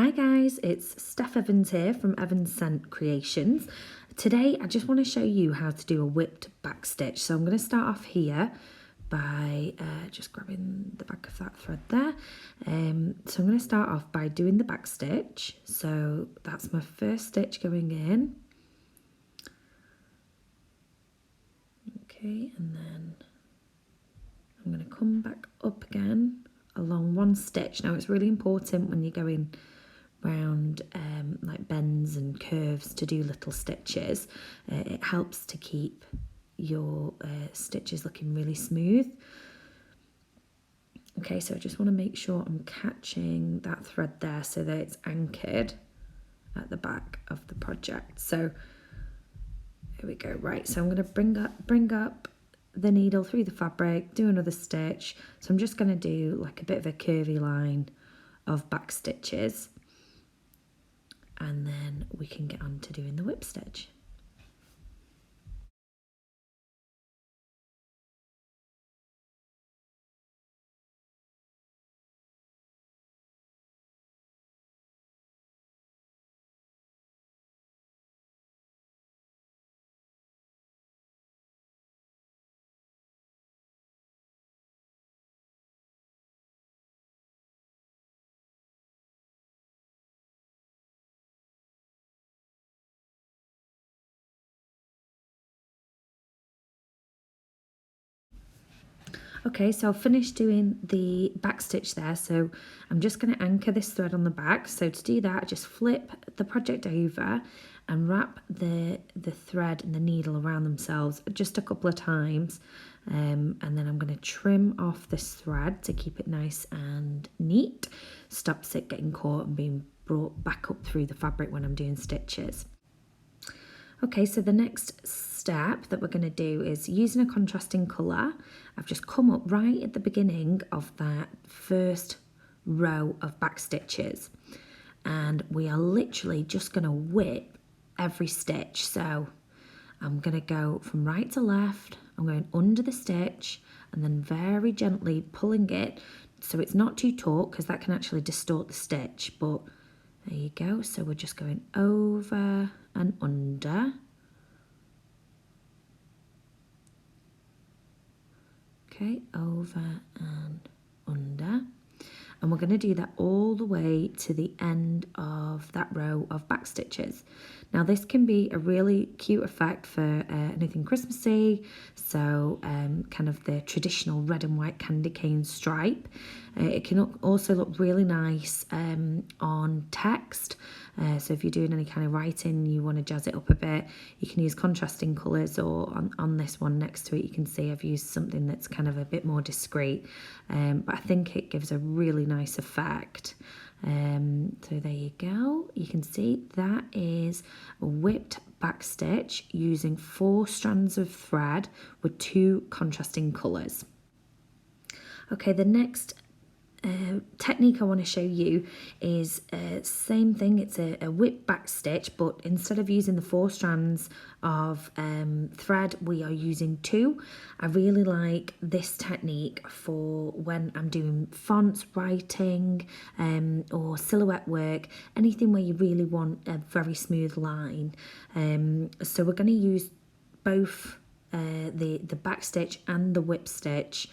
Hi guys, it's Steph Evans here from Evans Scent Creations. Today I just want to show you how to do a whipped back stitch. So I'm going to start off here by just grabbing the back of that thread there. So I'm going to start off by doing the back stitch. So that's my first stitch going in. Okay, and then I'm going to come back up again along one stitch. Now it's really important when you're going round like bends and curves to do little stitches. It helps to keep your stitches looking really smooth. Okay, so I just want to make sure I'm catching that thread there so that it's anchored at the back of the project. So here we go. Right, so I'm going to bring up the needle through the fabric, do another stitch. So I'm just going to do like a bit of a curvy line of back stitches, and then we can get on to doing the whip stitch. Okay, so I've finished doing the back stitch there, so I'm just going to anchor this thread on the back. So to do that, I just flip the project over and wrap the thread and the needle around themselves just a couple of times, and then I'm going to trim off this thread to keep it nice and neat, stops it getting caught and being brought back up through the fabric when I'm doing stitches. Okay, so the next step that we're going to do is using a contrasting colour. I've just come up right at the beginning of that first row of back stitches, and we are literally just going to whip every stitch. So I'm going to go from right to left, I'm going under the stitch and then very gently pulling it so it's not too taut because that can actually distort the stitch, but there you go. So we're just going over and under. Okay, over and under. And we're going to do that all the way to the end of that row of back stitches. Now this can be a really cute effect for anything Christmassy, so kind of the traditional red and white candy cane stripe. It can also look really nice on text, so if you're doing any kind of writing, you want to jazz it up a bit, you can use contrasting colours, or on this one next to it you can see I've used something that's kind of a bit more discreet, but I think it gives a really nice effect. So there you go, you can see that is a whipped back stitch using 4 strands of thread with 2 contrasting colours. Okay, the next technique I want to show you is same thing. It's a whip back stitch, but instead of using the 4 strands of thread, we are using 2. I really like this technique for when I'm doing fonts, writing, or silhouette work, anything where you really want a very smooth line. So we're going to use both the back stitch and the whip stitch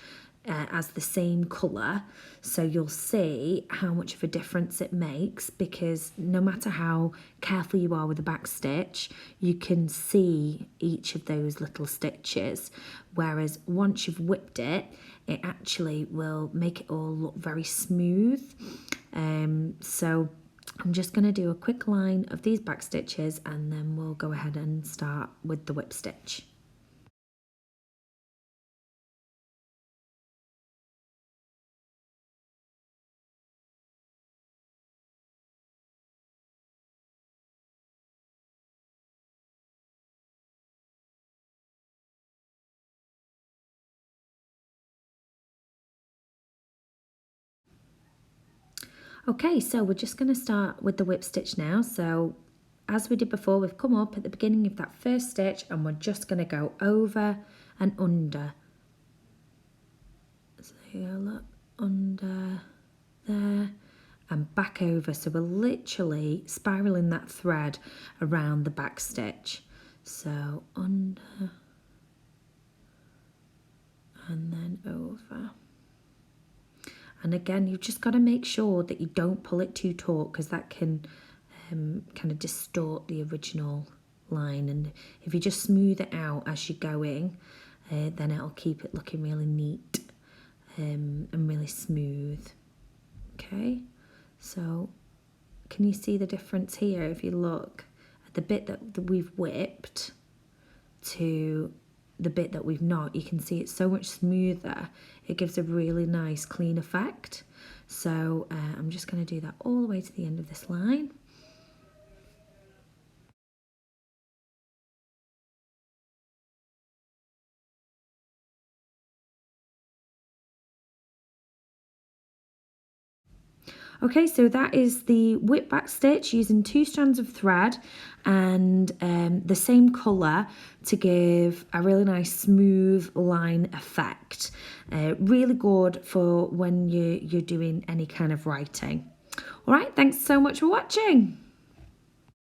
as the same colour, so you'll see how much of a difference it makes, because no matter how careful you are with the back stitch, you can see each of those little stitches, whereas once you've whipped it, it actually will make it all look very smooth. So I'm just going to do a quick line of these back stitches and then we'll go ahead and start with the whip stitch. Okay, so we're just going to start with the whip stitch now. So as we did before, we've come up at the beginning of that first stitch and we're just going to go over and under. So here, look, under there, and back over. So we're literally spiraling that thread around the back stitch. So under and then over. And again, you've just got to make sure that you don't pull it too taut, because that can kind of distort the original line. And if you just smooth it out as you're going, then it'll keep it looking really neat and really smooth. Okay, so can you see the difference here? If you look at the bit that we've whipped to the bit that we've not, you can see it's so much smoother. It gives a really nice clean effect. So I'm just going to do that all the way to the end of this line. Okay, so that is the whip back stitch using 2 strands of thread and the same colour to give a really nice smooth line effect. Really good for when you're doing any kind of writing. All right, thanks so much for watching.